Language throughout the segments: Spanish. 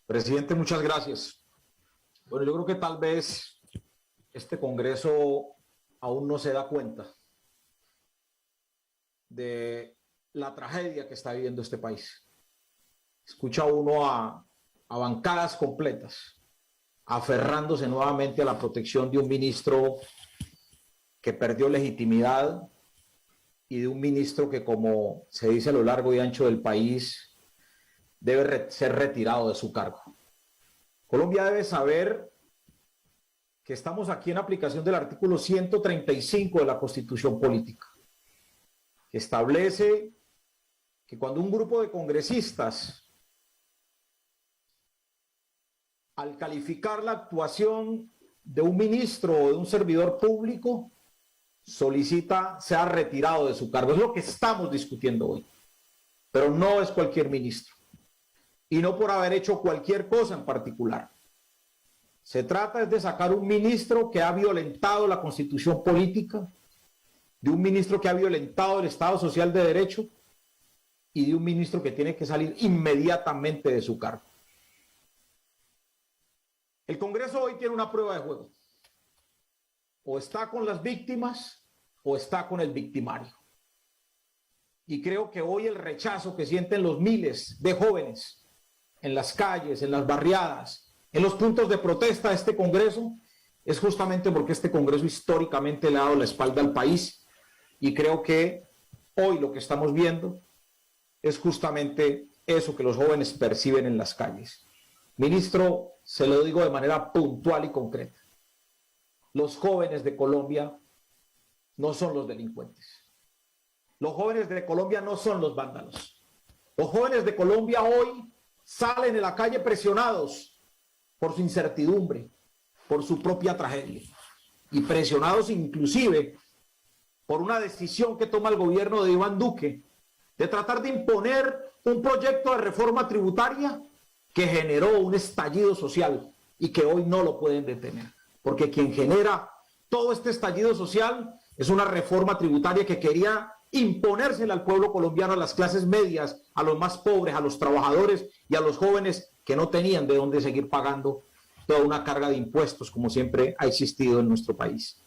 Presidente, muchas gracias. Bueno, yo creo que tal vez este Congreso aún no se da cuenta de la tragedia que está viviendo este país. Escucha uno a bancadas completas aferrándose nuevamente a la protección de un ministro que perdió legitimidad y de un ministro que, como se dice a lo largo y ancho del país, debe ser retirado de su cargo. Colombia debe saber que estamos aquí en aplicación del artículo 135 de la Constitución Política, que establece que cuando un grupo de congresistas, al calificar la actuación de un ministro o de un servidor público, solicita sea retirado de su cargo. Es lo que estamos discutiendo hoy, pero no es cualquier ministro y no por haber hecho cualquier cosa en particular. Se trata de sacar un ministro que ha violentado la Constitución Política, de un ministro que ha violentado el Estado Social de Derecho y de un ministro que tiene que salir inmediatamente de su cargo. El Congreso hoy tiene una prueba de juego. O está con las víctimas o está con el victimario. Y creo que hoy el rechazo que sienten los miles de jóvenes en las calles, en las barriadas, en los puntos de protesta de este Congreso, es justamente porque este Congreso históricamente le ha dado la espalda al país. Y creo que hoy lo que estamos viendo es justamente eso que los jóvenes perciben en las calles. Ministro, se lo digo de manera puntual y concreta. Los jóvenes de Colombia no son los delincuentes. Los jóvenes de Colombia no son los vándalos. Los jóvenes de Colombia hoy salen de la calle presionados por su incertidumbre, por su propia tragedia, y presionados inclusive por una decisión que toma el gobierno de Iván Duque de tratar de imponer un proyecto de reforma tributaria que generó un estallido social y que hoy no lo pueden detener, porque quien genera todo este estallido social es una reforma tributaria que quería imponérsela al pueblo colombiano, a las clases medias, a los más pobres, a los trabajadores y a los jóvenes que no tenían de dónde seguir pagando toda una carga de impuestos como siempre ha existido en nuestro país.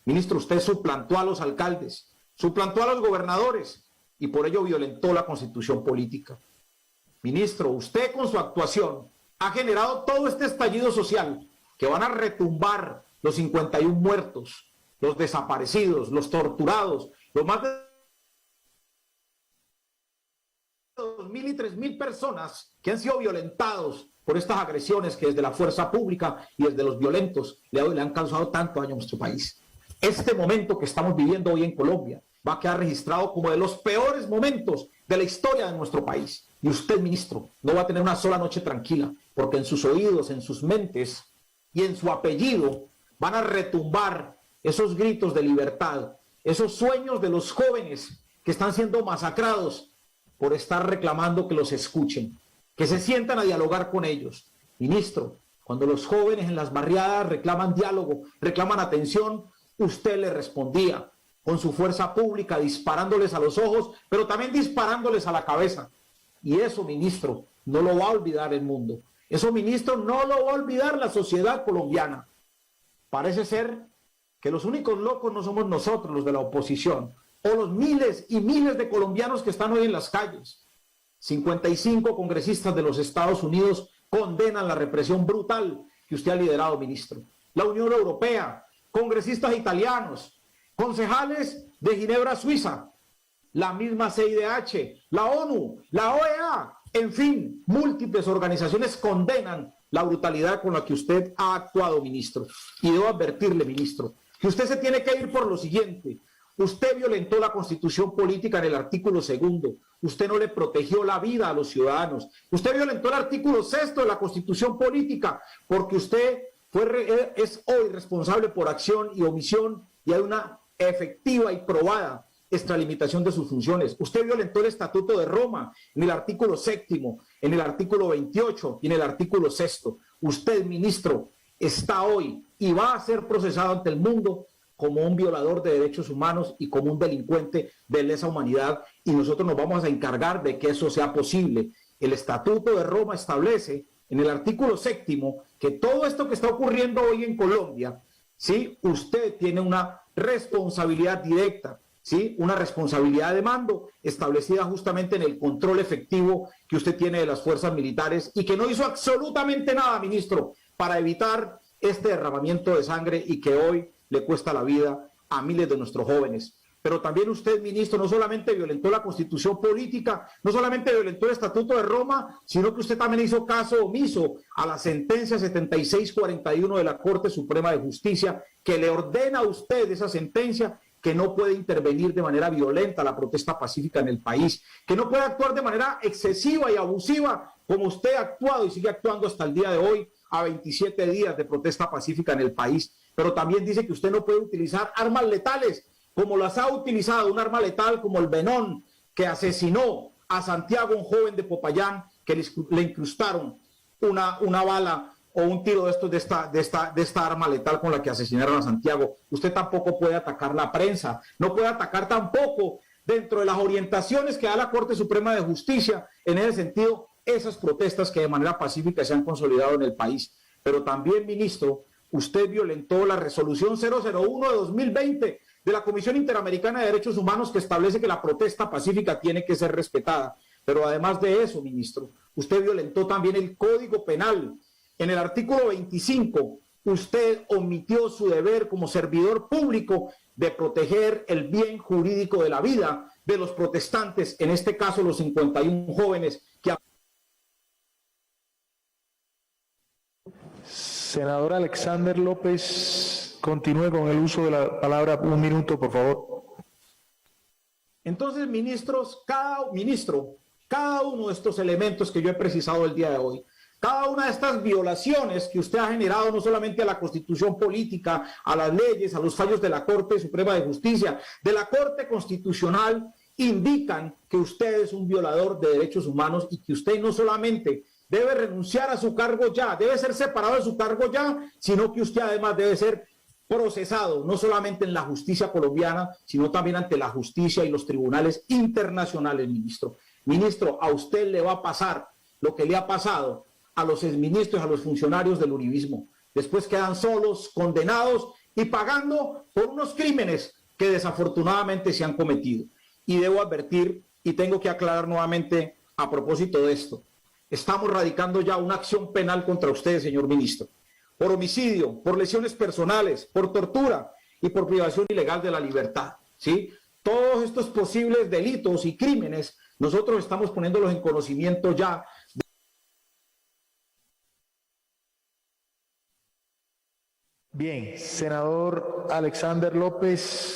Ministro, usted suplantó a los alcaldes, suplantó a los gobernadores y por ello violentó la Constitución Política. Ministro, usted con su actuación ha generado todo este estallido social que van a retumbar los 51 muertos, los desaparecidos, los torturados, los más de 2.000 y 3.000 personas que han sido violentados por estas agresiones que desde la fuerza pública y desde los violentos le han causado tanto daño a nuestro país. Este momento que estamos viviendo hoy en Colombia va a quedar registrado como de los peores momentos de la historia de nuestro país. Y usted, ministro, no va a tener una sola noche tranquila, porque en sus oídos, en sus mentes y en su apellido van a retumbar esos gritos de libertad, esos sueños de los jóvenes que están siendo masacrados por estar reclamando que los escuchen, que se sientan a dialogar con ellos. Ministro, cuando los jóvenes en las barriadas reclaman diálogo, reclaman atención, usted le respondía con su fuerza pública, disparándoles a los ojos, pero también disparándoles a la cabeza. Y eso, ministro, no lo va a olvidar el mundo. Eso, ministro, no lo va a olvidar la sociedad colombiana. Parece ser que los únicos locos no somos nosotros, los de la oposición, o los miles y miles de colombianos que están hoy en las calles. 55 congresistas de los Estados Unidos condenan la represión brutal que usted ha liderado, ministro. La Unión Europea, congresistas italianos, concejales de Ginebra, Suiza, la misma CIDH, la ONU, la OEA, en fin, múltiples organizaciones condenan la brutalidad con la que usted ha actuado, ministro. Y debo advertirle, ministro, que usted se tiene que ir por lo siguiente. Usted violentó la Constitución Política en el artículo 2. Usted no le protegió la vida a los ciudadanos. Usted violentó el artículo 6 de la Constitución Política porque usted es hoy responsable por acción y omisión y hay una efectiva y probada extralimitación de sus funciones. Usted violentó el Estatuto de Roma en el artículo 7, en el artículo 28 y en el artículo 6. Usted, ministro, está hoy y va a ser procesado ante el mundo como un violador de derechos humanos y como un delincuente de lesa humanidad, y nosotros nos vamos a encargar de que eso sea posible. El Estatuto de Roma establece en el artículo 7º, que todo esto que está ocurriendo hoy en Colombia, ¿sí? Usted tiene una responsabilidad directa, ¿sí? Una responsabilidad de mando establecida justamente en el control efectivo que usted tiene de las fuerzas militares y que no hizo absolutamente nada, ministro, para evitar este derramamiento de sangre y que hoy le cuesta la vida a miles de nuestros jóvenes. Pero también usted, ministro, no solamente violentó la Constitución política, no solamente violentó el Estatuto de Roma, sino que usted también hizo caso omiso a la sentencia 7641 de la Corte Suprema de Justicia, que le ordena a usted esa sentencia que no puede intervenir de manera violenta la protesta pacífica en el país, que no puede actuar de manera excesiva y abusiva como usted ha actuado y sigue actuando hasta el día de hoy, a 27 días de protesta pacífica en el país. Pero también dice que usted no puede utilizar armas letales como las ha utilizado, un arma letal como el Venón, que asesinó a Santiago, un joven de Popayán, que le incrustaron una bala o un tiro de estos de esta arma letal con la que asesinaron a Santiago. Usted tampoco puede atacar la prensa, no puede atacar tampoco dentro de las orientaciones que da la Corte Suprema de Justicia, en ese sentido, esas protestas que de manera pacífica se han consolidado en el país. Pero también, ministro, usted violentó la resolución 001 de 2020 de la Comisión Interamericana de Derechos Humanos, que establece que la protesta pacífica tiene que ser respetada. Pero además de eso, ministro, usted violentó también el Código Penal. En el artículo 25, usted omitió su deber como servidor público de proteger el bien jurídico de la vida de los protestantes, en este caso los 51 jóvenes que... Senador Alexander López, continúe con el uso de la palabra. 1 minuto, por favor. Entonces, cada uno de estos elementos que yo he precisado el día de hoy, cada una de estas violaciones que usted ha generado no solamente a la Constitución política, a las leyes, a los fallos de la Corte Suprema de Justicia, de la Corte Constitucional, indican que usted es un violador de derechos humanos y que usted no solamente debe renunciar a su cargo ya, debe ser separado de su cargo ya, sino que usted además debe ser procesado, no solamente en la justicia colombiana, sino también ante la justicia y los tribunales internacionales, ministro. Ministro, a usted le va a pasar lo que le ha pasado a los exministros, a los funcionarios del uribismo. Después quedan solos, condenados y pagando por unos crímenes que desafortunadamente se han cometido. Y debo advertir, y tengo que aclarar nuevamente a propósito de esto, estamos radicando ya una acción penal contra usted, señor ministro, por homicidio, por lesiones personales, por tortura y por privación ilegal de la libertad, ¿sí? Todos estos posibles delitos y crímenes, nosotros estamos poniéndolos en conocimiento ya. Bien, senador Alexander López.